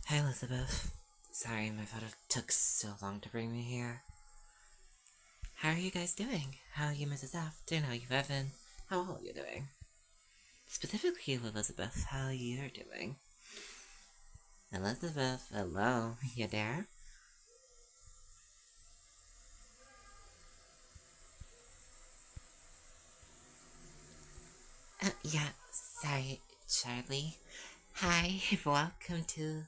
Hi, Elizabeth. Sorry my father took so long to bring me here. How are you guys doing? How are you, Mrs. Afton? How are you, Evan? How are you doing? Specifically, you, Elizabeth, how you're doing? Elizabeth, hello, you there? Yeah, sorry, Charlie. Hi, welcome to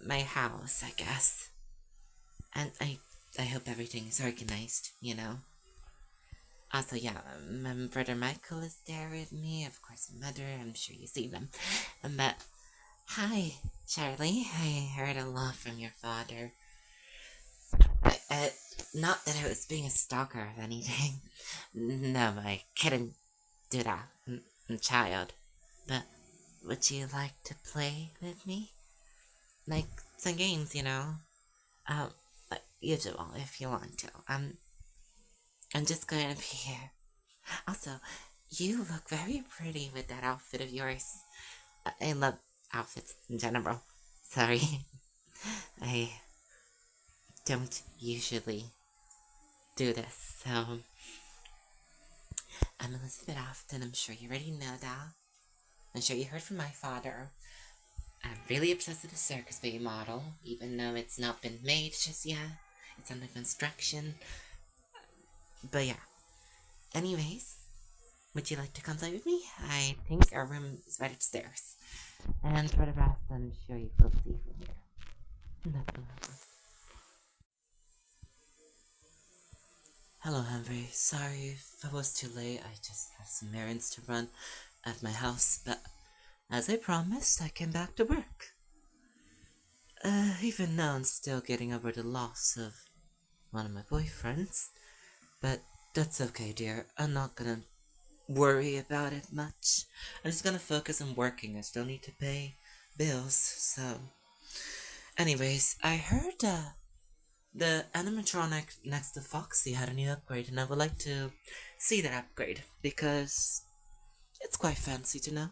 my house, I guess. And I hope everything is organized, you know? Also, yeah, my brother Michael is there with me. Of course, my mother. I'm sure you see them. But hi, Charlie. I heard a lot from your father. Uh, Not that I was being a stalker or anything. No, I couldn't do that. I'm a child. But would you like to play with me? Like some games, you know? Um, usual if you want to. I'm just going to be here. Also, you look very pretty with that outfit of yours. I love outfits in general. Sorry, I don't usually do this, so I'm Elizabeth Afton. I'm sure you already know that. I'm sure you heard from my father. I'm really obsessed with the circus baby model, even though it's not been made just yet. It's under construction. But yeah. Anyways, would you like to come play with me? I think our room is right upstairs. And for the rest, I'm sure you will see from here. No. Hello, Henry. Sorry if I was too late. I just had some errands to run at my house, but as I promised, I came back to work. Even now, I'm still getting over the loss of one of my boyfriends, but that's okay, dear. I'm not gonna worry about it much. I'm just gonna focus on working. I still need to pay bills, so. Anyways, I heard the animatronic next to Foxy had a new upgrade, and I would like to see that upgrade because it's quite fancy to know.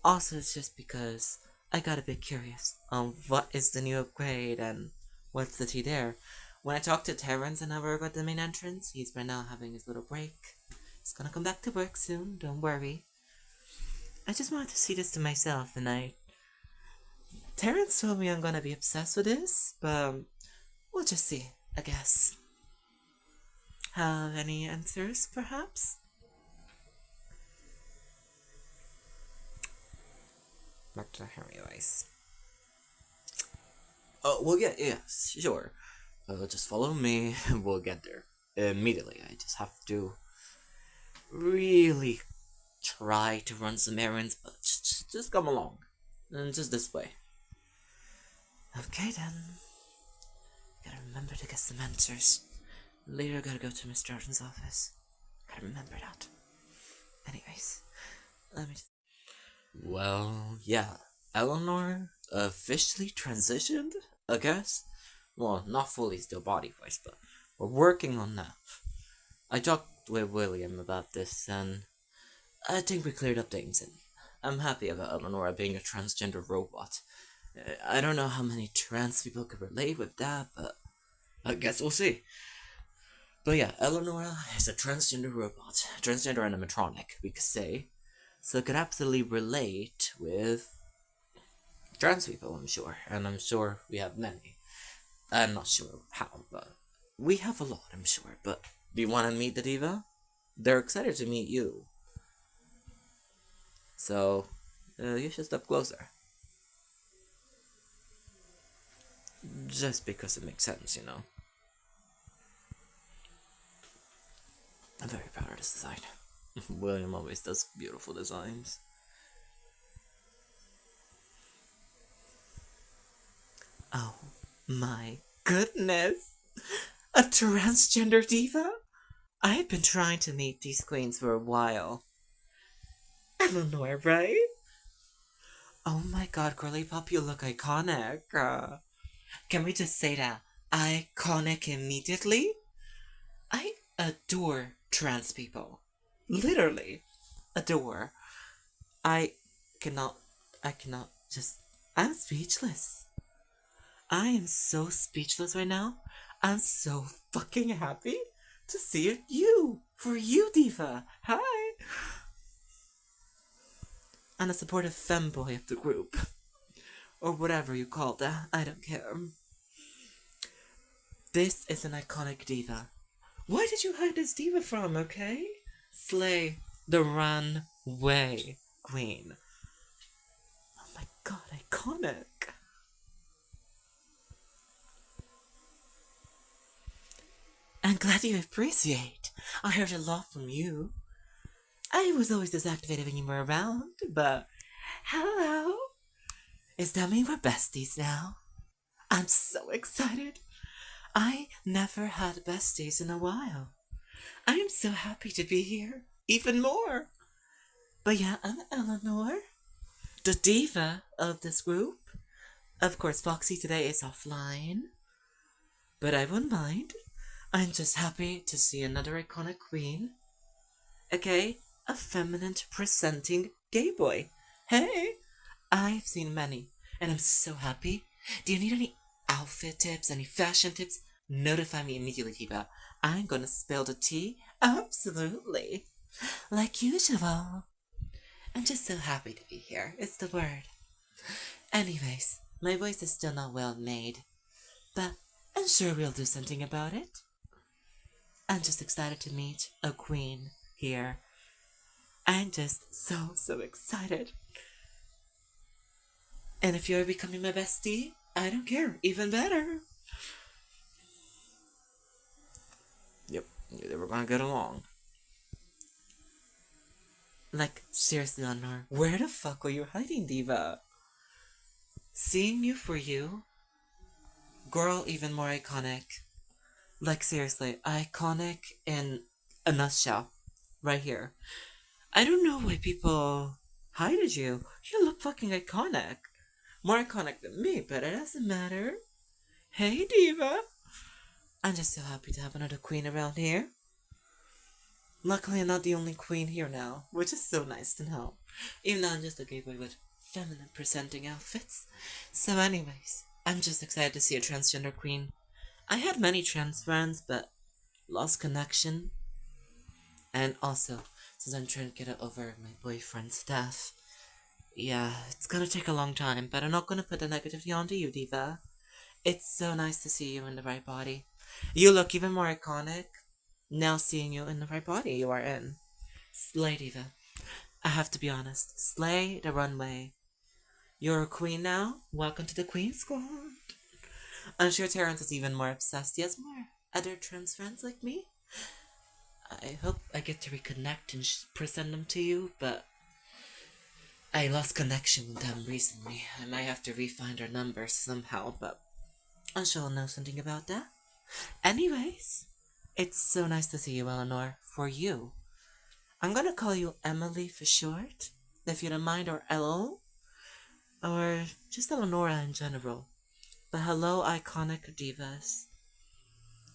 Also, it's just because I got a bit curious on what is the new upgrade and what's the tea there. When I talked to Terrence an hour ago at the main entrance, he's right now having his little break. He's gonna come back to work soon, don't worry. I just wanted to see this to myself, and Terrence told me I'm gonna be obsessed with this, but we'll just see, I guess. Have any answers, perhaps? Back to the Harry Weiss. Oh, we'll get, yes, sure. Just follow me and we'll get there immediately. I just have to really try to run some errands, but just come along. And just this way. Okay then. Gotta remember to get some answers. Later, gotta go to Miss Jordan's office. Gotta remember that. Anyways, let me. Well, yeah. Elonor officially transitioned, I guess? Well, not fully still body voice, but we're working on that. I talked with William about this, and I think we cleared up things, and I'm happy about Eleonora being a transgender robot. I don't know how many trans people could relate with that, but I guess we'll see. But yeah, Eleonora is a transgender robot, transgender animatronic, we could say, so it could absolutely relate with trans people, I'm sure, and I'm sure we have many. I'm not sure how, but we have a lot, I'm sure. But do you want to meet the diva? They're excited to meet you. So, you should step closer. Just because it makes sense, you know. I'm very proud of this design. William always does beautiful designs. Oh my goodness! A transgender diva? I've been trying to meet these queens for a while. Eleanor, right? Oh my god, girly pop, you look iconic. Can we just say that? Iconic immediately? I adore trans people. Literally adore. I cannot, I cannot just I'm speechless. I am so speechless right now. I'm so fucking happy to see you. For you, Diva. Hi. And a supportive femboy of the group. Or whatever you call that. I don't care. This is an iconic diva. Why did you hide this diva from, okay? Slay the runway queen. Oh my god, iconic. I'm glad you appreciate. I heard a lot from you. I was always disactivated when you were around, but hello. Does that mean we're besties now? I'm so excited. I never had besties in a while. I am so happy to be here. Even more. But yeah, I'm Elonor, the diva of this group. Of course, Foxy today is offline. But I won't mind. I'm just happy to see another iconic queen. Okay, a feminine presenting gay boy. Hey, I've seen many, and I'm so happy. Do you need any outfit tips, any fashion tips? Notify me immediately, Diva. I'm gonna spill the tea. Absolutely. Like usual. I'm just so happy to be here. It's the word. Anyways, my voice is still not well made, but I'm sure we'll do something about it. I'm just excited to meet a queen here. I'm just so excited. And if you're becoming my bestie, I don't care. Even better. Yep, they were gonna get along. Like, seriously, Elonor, where the fuck were you hiding, Diva? Seeing you for you? Girl, even more iconic. Like, seriously, iconic in a nutshell. Right here. I don't know why people hided you. You look fucking iconic. More iconic than me, but it doesn't matter. Hey, Diva. I'm just so happy to have another queen around here. Luckily, I'm not the only queen here now, which is so nice to know. Even though I'm just a gay boy with feminine presenting outfits. So anyways, I'm just excited to see a transgender queen. I had many trans friends, but lost connection. And also, since I'm trying to get over my boyfriend's death, yeah, it's gonna take a long time, but I'm not gonna put the negativity onto you, Diva. It's so nice to see you in the right body. You look even more iconic now seeing you in the right body you are in. Slay, Diva. I have to be honest. Slay the runway. You're a queen now. Welcome to the Queen Squad. I'm sure Terrence is even more obsessed. He has more other trans friends like me. I hope I get to reconnect and present them to you, but I lost connection with them recently. I might have to re-find our numbers somehow, but I'm sure I'll know something about that. Anyways, it's so nice to see you, Elonor. For you. I'm gonna call you Emily for short, if you don't mind, or Elo, or just Eleonora in general. But hello, iconic divas.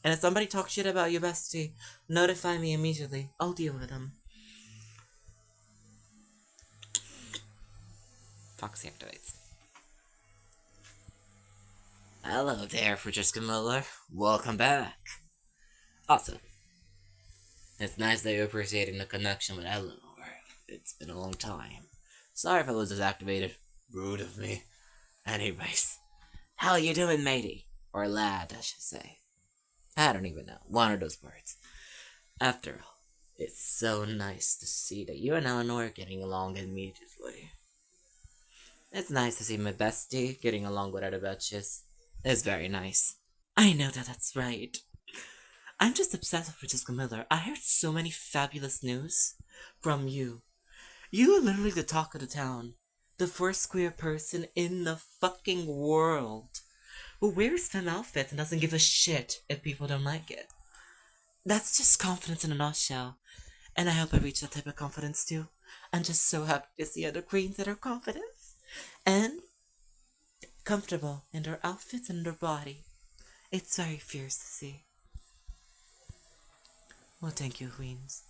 And if somebody talks shit about you, bestie, notify me immediately. I'll deal with them. Foxy activates. Hello there, Francesco Miller. Welcome back. Also, it's nice that you're appreciating the connection with Elonor. It's been a long time. Sorry if I was deactivated. Rude of me. Anyways, how you doing, matey? Or lad, I should say. I don't even know. One of those words. After all, it's so nice to see that you and Elonor are getting along immediately. It's nice to see my bestie getting along with other bitches. It's very nice. I know that that's right. I'm just obsessed with Francesco Miller. I heard so many fabulous news from you. You are literally the talk of the town. The first queer person in the fucking world who wears femme outfits and doesn't give a shit if people don't like it. That's just confidence in a nutshell. And I hope I reach that type of confidence too. I'm just so happy to see other queens that are confident and comfortable in their outfits and their body. It's very fierce to see. Well, thank you, queens.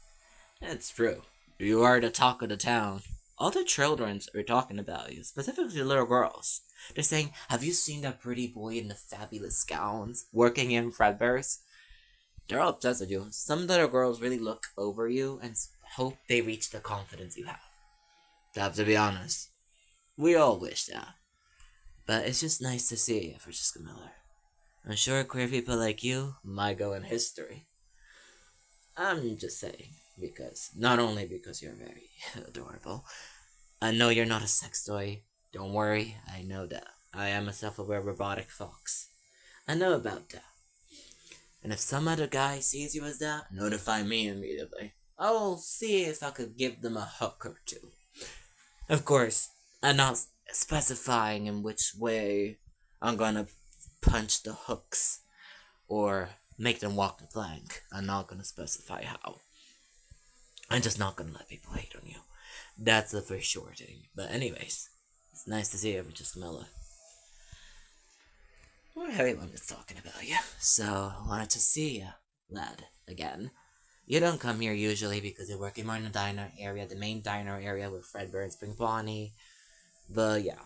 It's true. You are the talk of the town. all the children are talking about you, specifically little girls. They're saying, have you seen that pretty boy in the fabulous gowns working in Fredbear's? They're all obsessed with you. Some little girls really look over you and hope they reach the confidence you have. I have to be honest. We all wish that. But it's just nice to see you, Francesco Miller. I'm sure queer people like you might go in history. I'm just saying, because not only because you're very adorable, I know you're not a sex toy. Don't worry, I know that. I am a self-aware robotic fox. I know about that. And if some other guy sees you as that, notify me immediately. I will see if I could give them a hook or two. Of course, I'm not specifying in which way I'm gonna punch the hooks or make them walk the plank. I'm not gonna specify how. I'm just not gonna let people hate on you. That's the for sure thing. But anyways, it's nice to see you, just Miller. Well, everyone is talking about you, so I wanted to see you, lad, again. You don't come here usually because you're working more in the diner area, the main diner area with Fredbear and Spring Bonnie. But yeah.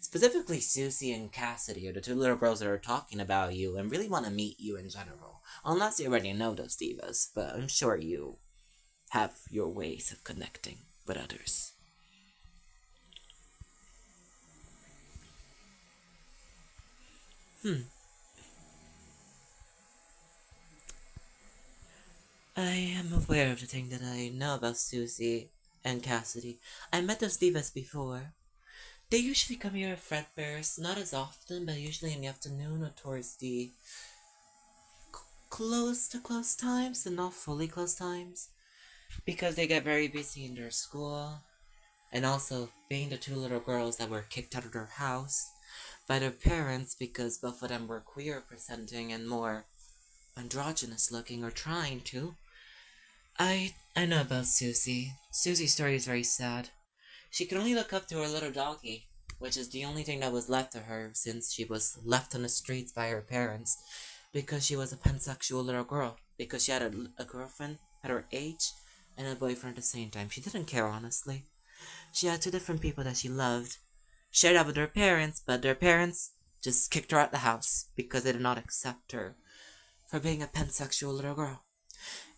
Specifically, Susie and Cassidy are the two little girls that are talking about you and really want to meet you in general. Unless you already know those divas, but I'm sure you have your ways of connecting with others. I am aware of the thing that I know about Susie and Cassidy. I met those divas before. They usually come here at Fredbear's, not as often, but usually in the afternoon or towards the close to close times and not fully close times. Because they get very busy in their school, and also being the two little girls that were kicked out of their house by their parents because both of them were queer presenting and more androgynous looking or trying to. I know about Susie. Susie's story is very sad. She can only look up to her little doggy, which is the only thing that was left of her since she was left on the streets by her parents because she was a pansexual little girl. Because she had a girlfriend at her age and a boyfriend at the same time. She didn't care, honestly. She had two different people that she loved, shared out with her parents, but their parents just kicked her out the house because they did not accept her for being a pansexual little girl.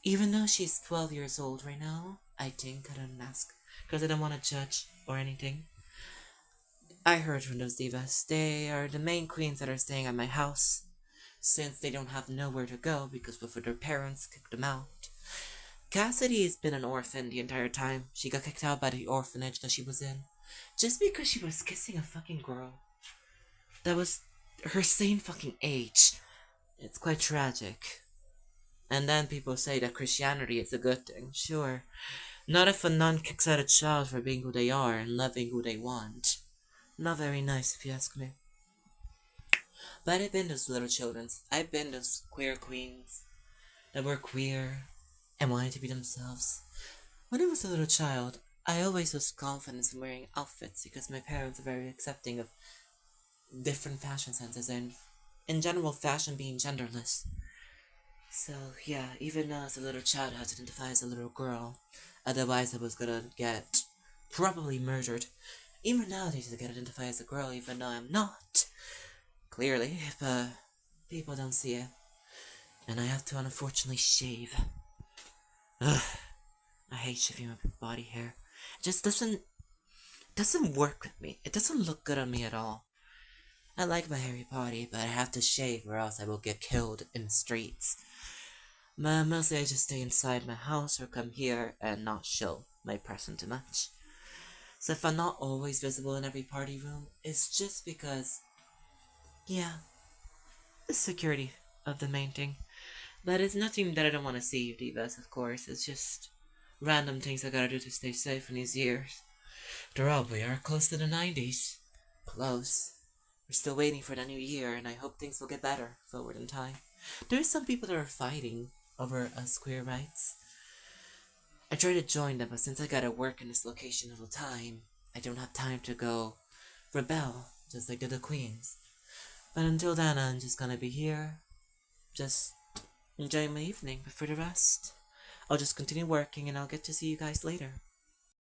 Even though she's 12 years old right now, I think I didn't ask because I don't want to judge or anything. I heard from those divas. They are the main queens that are staying at my house since they don't have nowhere to go because both of their parents kicked them out. Cassidy has been an orphan the entire time. She got kicked out by the orphanage that she was in just because she was kissing a fucking girl that was her same fucking age. It's quite tragic. And then people say that Christianity is a good thing. Sure. Not if a nun kicks out a child for being who they are and loving who they want. Not very nice if you ask me. But I've been those little children. I've been those queer queens that were queer and wanted to be themselves. When I was a little child, I always was confident in wearing outfits because my parents are very accepting of different fashion senses and, in general, fashion being genderless. So, yeah, even as a little child, I had to identify as a little girl. Otherwise, I was gonna get probably murdered. Even nowadays, I get identified as a girl, even though I'm not. Clearly, but people don't see it. And I have to unfortunately shave. Ugh, I hate shaving my body hair. It just doesn't work with me. It doesn't look good on me at all. I like my hairy body, but I have to shave or else I will get killed in the streets. But mostly I just stay inside my house or come here and not show my presence too much. So if I'm not always visible in every party room, it's just because, yeah, the security of the main thing. But it's nothing that I don't want to see you divas, of course. It's just random things I gotta do to stay safe in these years. After all, we are close to the 90s. Close. We're still waiting for the new year, and I hope things will get better forward in time. There are some people that are fighting over us queer rights. I try to join them, but since I gotta work in this location all the time, I don't have time to go rebel, just like the other queens. But until then, I'm just gonna be here, just enjoying my evening. But for the rest, I'll just continue working, and I'll get to see you guys later.